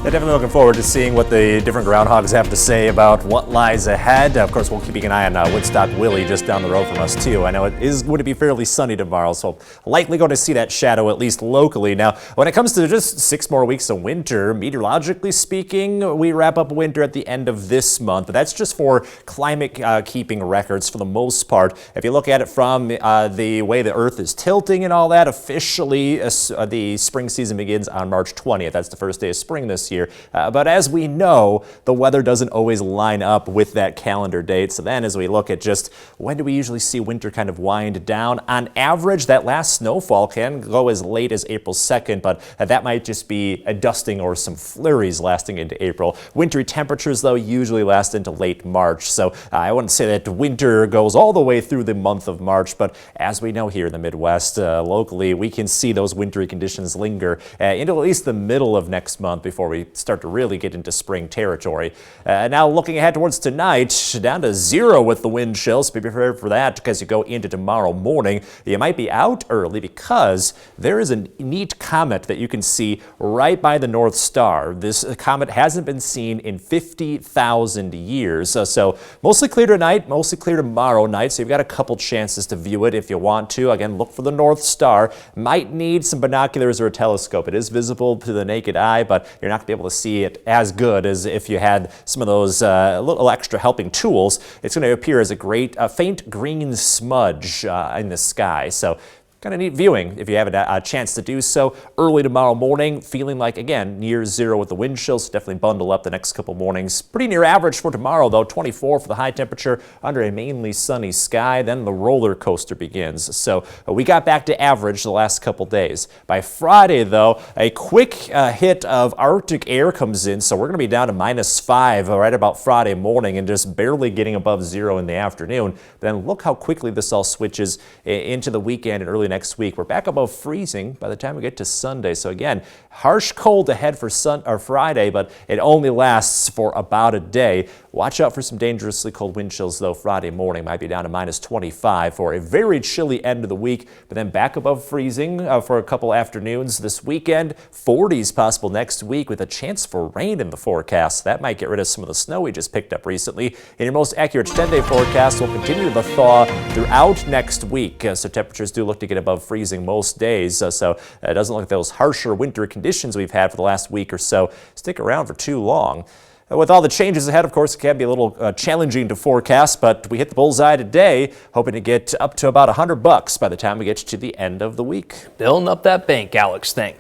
Yeah, definitely looking forward to seeing what the different groundhogs have to say about what lies ahead. Of course, we'll keep an eye on Woodstock Willie just down the road from us too. I know would it be fairly sunny tomorrow, so likely going to see that shadow at least locally. Now, when it comes to just 6 more weeks of winter, meteorologically speaking, we wrap up winter at the end of this month. But that's just for climate keeping records for the most part. If you look at it from the way the Earth is tilting and all that, officially the spring season begins on March 20th. That's the first day of spring this year. But as we know, the weather doesn't always line up with that calendar date. So then as we look at just when do we usually see winter kind of wind down, on average, that last snowfall can go as late as April 2nd, but that might just be a dusting or some flurries lasting into April. Wintry temperatures, though, usually last into late March. So I wouldn't say that winter goes all the way through the month of March, but as we know here in the Midwest, locally, we can see those wintry conditions linger into at least the middle of next month before we start to really get into spring territory. Now looking ahead towards tonight, down to 0 with the wind chills. Be prepared for that because you go into tomorrow morning. You might be out early because there is a neat comet that you can see right by the North Star. This comet hasn't been seen in 50,000 years. So mostly clear tonight, mostly clear tomorrow night. So you've got a couple chances to view it if you want to. Again, look for the North Star. Might need some binoculars or a telescope. It is visible to the naked eye, but you're not going to be able to see it as good as if you had some of those little extra helping tools. It's going to appear as a great faint green smudge in the sky. So kind of neat viewing if you have a chance to do so. Early tomorrow morning, feeling like, again, near 0 with the wind chills. Definitely bundle up the next couple mornings. Pretty near average for tomorrow, though. 24 for the high temperature under a mainly sunny sky. Then the roller coaster begins. So we got back to average the last couple days. By Friday, though, a quick hit of Arctic air comes in. So we're going to be down to -5 right about Friday morning and just barely getting above 0 in the afternoon. Then look how quickly this all switches into the weekend and early next week. We're back above freezing by the time we get to Sunday. So again, harsh cold ahead for Friday, but it only lasts for about a day. Watch out for some dangerously cold wind chills, though. Friday morning might be down to -25 for a very chilly end of the week, but then back above freezing for a couple afternoons this weekend. 40s possible next week with a chance for rain in the forecast. That might get rid of some of the snow we just picked up recently. In your most accurate 10-day forecast, we'll continue the thaw throughout next week. So temperatures do look to get above freezing most days. So it doesn't look like those harsher winter conditions we've had for the last week or so stick around for too long. With all the changes ahead, of course, it can be a little challenging to forecast, but we hit the bullseye today, hoping to get up to about $100 by the time we get to the end of the week. Building up that bank, Alex. Thanks.